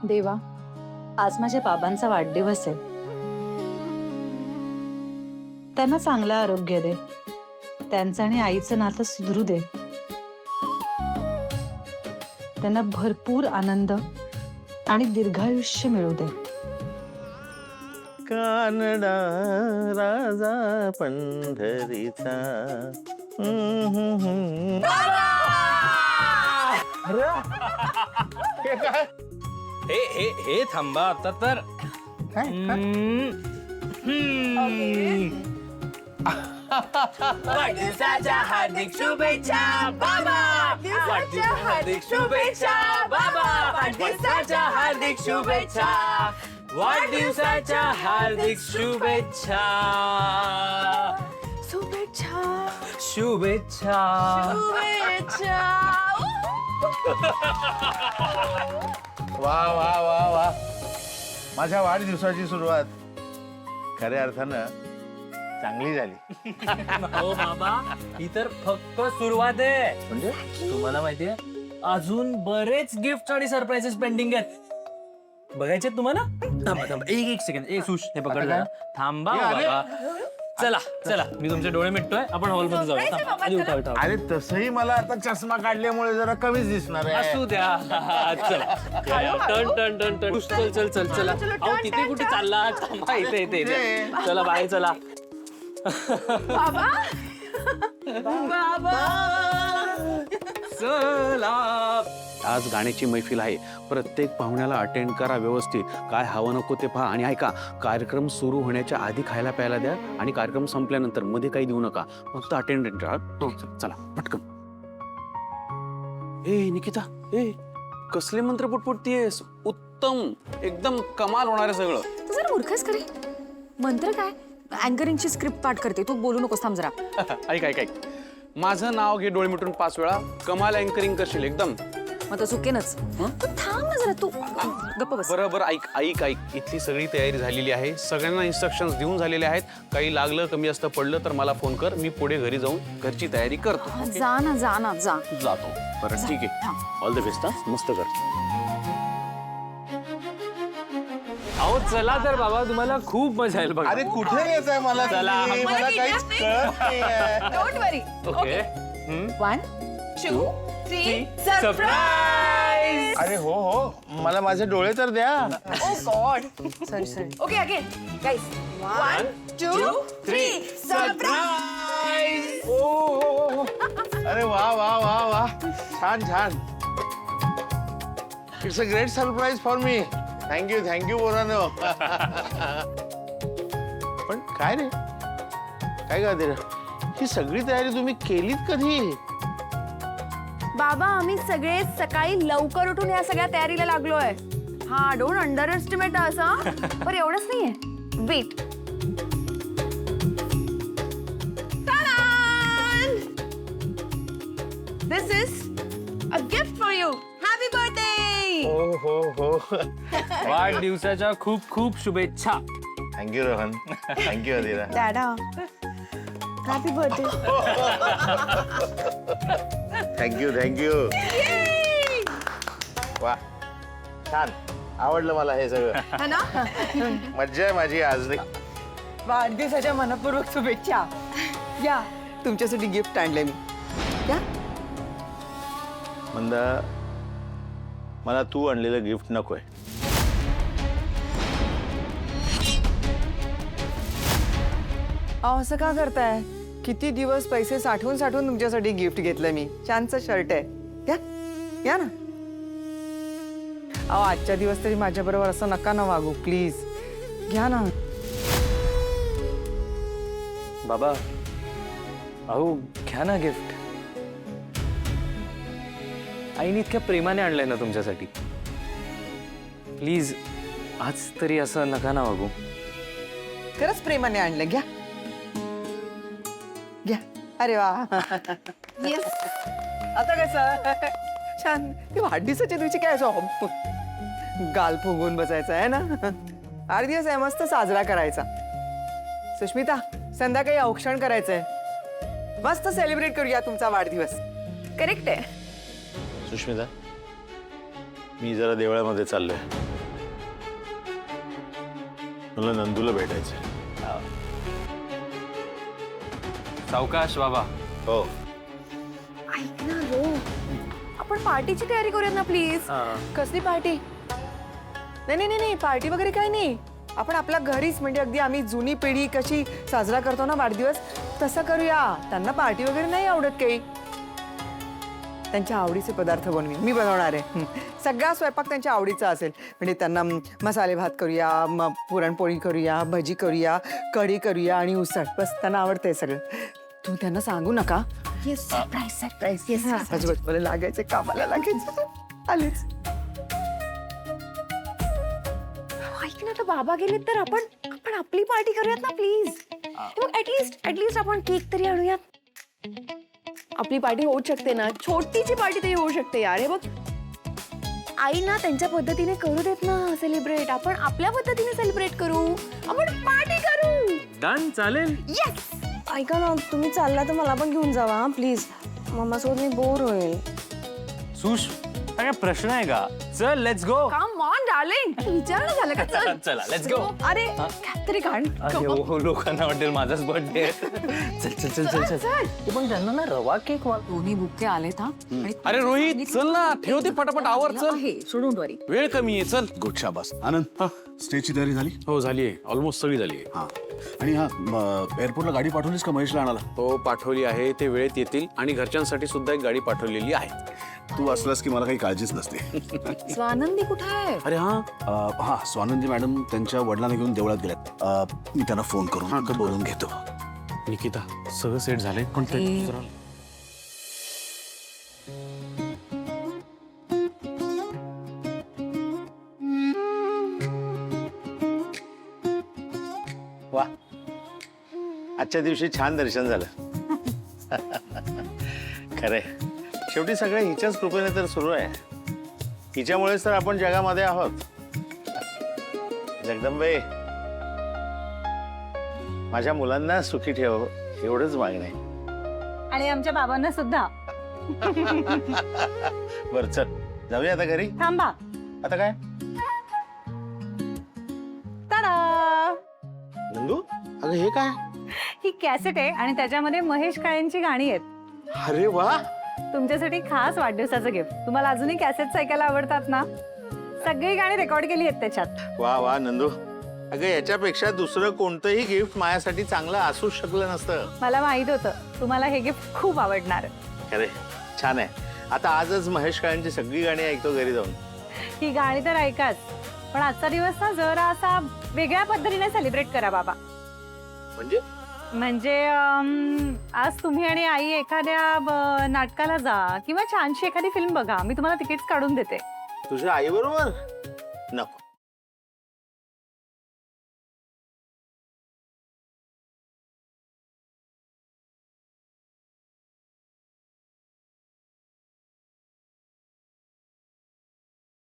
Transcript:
देवा, आज माझ्या बाबांचा वाढदिवस आहे. त्यांना चांगलं आरोग्य दे. त्यांचं आणि आईचं नातं सुधरू दे. त्यांना भरपूर आनंद आणि दीर्घायुष्य मिळू दे. कानडा राजा पंढरीचा. हे काय? हे थांबा आता तर. वाढदिवसाच्या हार्दिक शुभेच्छा बाबा. वाढदिवसाच्या हार्दिक शुभेच्छा बाबा. वाढदिवसाच्या हार्दिक शुभेच्छा. वाढदिवसाच्या हार्दिक शुभेच्छा. शुभेच्छा. शुभेच्छा. वा वा वा वा. माझ्या वाढदिवसाची सुरुवात खऱ्या अर्थानं चांगली झाली. हो बाबा, ही तर फक्त सुरुवात आहे. म्हणजे तुम्हाला माहितीये अजून बरेच गिफ्ट आणि सरप्राइजेस पेंडिंग आहेत. बघायचे तुम्हाला? थांबा थांबा एक सेकंड. सुश हे पकडलं. थांबा बाबा. चला चला, मी तुमचे डोळे मिटतोय. आपण हॉलमध्ये जाऊया. अरे तसंही मला आता चष्मा काढल्यामुळे जरा कमीच दिसणार आहे. असू द्या. चला टन टन टन टन. चल चल चल चला. अहो तिथे कुठे चालला? थांबा इथे इथे इथे. चला बाहेर चला. बाबा. बाबा. चला. आज गाण्याची मैफिल आहे. प्रत्येक पाहुण्याला अटेंड करा व्यवस्थित. काय हवं नको ते पहा. आणि ऐका, कार्यक्रम सुरू होण्याच्या आधी खायला प्यायला द्या आणि कार्यक्रम संपल्यानंतर मध्ये काही देऊ नका. फक्त अटेंडंट राहा. चला पटकन. ए निकिता, ए कसले मंत्र पुटपुटतीयस? उत्तम, एकदम कमाल होणार आहे सगळं. तू जरा मूर्खच करे. मंत्र काय? अँकरिंगची स्क्रिप्ट पाठ करते. तू बोलू नकोस. थांब जरा. ऐक ऐक ऐक, माझं नाव घे डोळे मिटून 5 वेळा. कमाल अँकरिंग करशील एकदम. मग तर चुकेनच. तू थांब ना जरा. तू गप्प बस. बरोबर. ऐक ऐक ऐक, इथली सगळी तयारी झालेली आहे. सगळ्यांना इन्स्ट्रक्शन्स देऊन झालेले आहेत. काही लागलं कमी जास्त पडलं तर मला फोन कर. मी पुढे घरी जाऊन घरची तयारी करतो. जा ना जा ना जा. जातो. बरं ठीक आहे. All the best. मस्त कर. अहो चला तर बाबा, तुम्हाला खूप मजा येईल बघा. अरे कुठे येत आहे मला चला. तुम्ही? मला काहीच कळत नाहीये. Don't worry. ओके. 1 2 3 सरप्राईज. अरे हो हो, मला माझे डोळे तर द्या. Oh God. Sorry. Okay, again. Guys. 1 2 3 surprise. अरे वा वा वा वा. छान छान. It's a great surprise for me. Thank you बोरानो. पण काय रे, काय गा रे, ही सगळी तयारी तुम्ही केलीत कधी? बाबा, आम्ही सगळे सकाळी लवकर उठून या सगळ्या तयारीला लागलोय. हा, डोंट अंडर एस्टिमेट असं. पण एवढंच नाहीये. Wait. This is a gift for you. Happy birthday. हो. वाढदिवसाच्या खूप खूप शुभेच्छा. थँक्यू रोहन. थँक्यू अदिरा. डॅडा, हॅपी बर्थडे. थँक्यू. वा, छान. आवडलं मला हे सगळं. है ना? मज्जा आहे माझी आज. वाढदिवसाच्या मनपूर्वक शुभेच्छा. या, तुमच्यासाठी गिफ्ट आणलंय मी. या. मंदा, मला तू आणलेलं गिफ्ट नकोय. असं का करताय? किती दिवस पैसे साठवून तुमच्यासाठी गिफ्ट घेतलंय मी. छानचं शर्ट आहे. या ना. आजच्या दिवस तरी माझ्या बरोबर असं नका ना वागू प्लीज. घ्या ना. बाबा, अहो घ्या ना गिफ्ट. आईने इतक्या प्रेमाने आणलंय ना तुमच्यासाठी. प्लीज आज तरी असं नका ना वागू. खरंच प्रेमाने आणलं. घ्या. अरे वा. येस. आता कसं छान. ते वाढदिवसाच्या दिवशी काय असं गाल फुगवून बसायचं आहे ना. 8 दिवस आहे मस्त साजरा करायचा. सुष्मिता, संध्याकाळी औक्षण करायचंय. मस्त सेलिब्रेट करूया तुमचा वाढदिवस. करेक्ट आहे. सुष्मिता, मी जरा देवळामध्ये चाललोय. मला नंदूला भेटायचं. सावकाश बाबा. हो. ऐक ना रो, आपण पार्टीची तयारी करूया ना प्लीज. कसली पार्टी? नाही नाही नाही, पार्टी वगैरे काही नाही. आपण आपल्या घरीच, म्हणजे अगदी आम्ही जुनी पिढी कशी साजरा करतो ना वाढदिवस, तसं करूया. त्यांना पार्टी वगैरे नाही आवडत काही. त्यांच्या आवडीचे पदार्थ बनवी, मी बनवणार आहे. सगळा स्वयंपाक त्यांच्या आवडीचा असेल. म्हणजे त्यांना मसाले भात करूया, मग पुरणपोळी करूया, भजी करूया, कढी करूया आणि उसळ. बस त्यांना आवडतंय सगळं. तू त्यांना सांगू नका. Yes, surprise surprise. येस. अजिबात मला लागायचं, कामाला लागायचं. आलेच. ऐक ना, तर बाबा गेलेत तर आपण आपली पार्टी करूयात ना प्लीज. मग ऍटलीस्ट आपण केक तरी आणूयात. आपली पार्टी होऊ शकते ना, छोटीची पार्टी तरी होऊ शकते यार. हे बघ, आई ना त्यांच्या पद्धतीने करू देत ना सेलिब्रेट. आपण आपल्या पद्धतीने सेलिब्रेट करू. आपण पार्टी करू. डन, चालेल. येस. ऐका ना, तुम्ही चालला तर मला पण घेऊन जावा प्लीज. मम्मासोबत मी बोर होईल. सुश, हा काय प्रश्न आहे का? चल, let's go. Come on darling, विचारणं झालं का? चल चला, लेट्स गो. अरे काहीतरी काढ. लोकांना वाटेल माझाच बर्थडे. चल चल चल चल चल. ते पण त्यांना ना रवा केक दोन्ही बुके आलेत. हा अरे रोहित, चल ना, ठेव ते पटापट आवर. चल, आहे, सोडून वरी. वेळ कमी आहे. चल. गुड शाबास. आनंद, स्टेजची तयारी झाली? हो, झाली आहे, ऑलमोस्ट सगळी झाली आहे. हा. आणि हा एअरपोर्टला गाडी पाठवलीस का महेशला आणायला? हो, पाठवली आहे. ते वेळेत येतील आणि घरच्यांसाठी सुद्धा एक गाडी पाठवलेली आहे. तू असलास की मला काही काळजीच नसते. स्वानंदी कुठे आहे? अरे हा, हा, स्वानंदी मॅडम त्यांच्या वडिलांना घेऊन देवळात गेल्यात. मी त्यांना फोन करून बोलून घेतो. निकिता, सगळं सेट झालंय, पण ते जरा- वा, आजच्या दिवशी छान दर्शन झालं. खरंय, शेवटी सगळं हिच्याच कृपेने तर सुरू आहे. हिच्यामुळेच तर आपण जगामध्ये आहोत. जगदंबे, माझ्या मुलांना सुखी ठेव, एवढंच मागणं आहे. आणि आमच्या बाबांना सुद्धा. बर, चल जाऊया आता घरी. थांबा. आता काय ताडा! नंदू, अगं हे काय? ही कॅसेट आहे आणि त्याच्यामध्ये महेश काळेंची गाणी आहेत. अरे वा, तुमच्यासाठी खास वाढदिवसाचं गिफ्ट. तुम्हाला अजूनही कॅसेट्स ऐकायला आवडतात ना? सगळी गाणी रेकॉर्ड केली आहेत त्याच्यात. वा वा नंदू, अगं याच्यापेक्षा दुसरं कोणतंही गिफ्ट माझ्यासाठी चांगलं असूच शकलं नसतं. मला माहित होतं तुम्हाला हे गिफ्ट खूप आवडणार. अरे छान आहे. आता आजच महेश काळेंची सगळी गाणी ऐकतो घरी जाऊन. ही गाणी तर ऐकाच, पण आजचा दिवस ना जरा असा वेगळ्या पद्धतीने सेलिब्रेट करा बाबा. म्हणजे आज तुम्ही आणि आई एखाद्या नाटकाला जा किंवा छानशी एखादी फिल्म बघा. मी तुम्हाला तिकीट्स काढून देते. तुझ्या आई बरोबर? नको,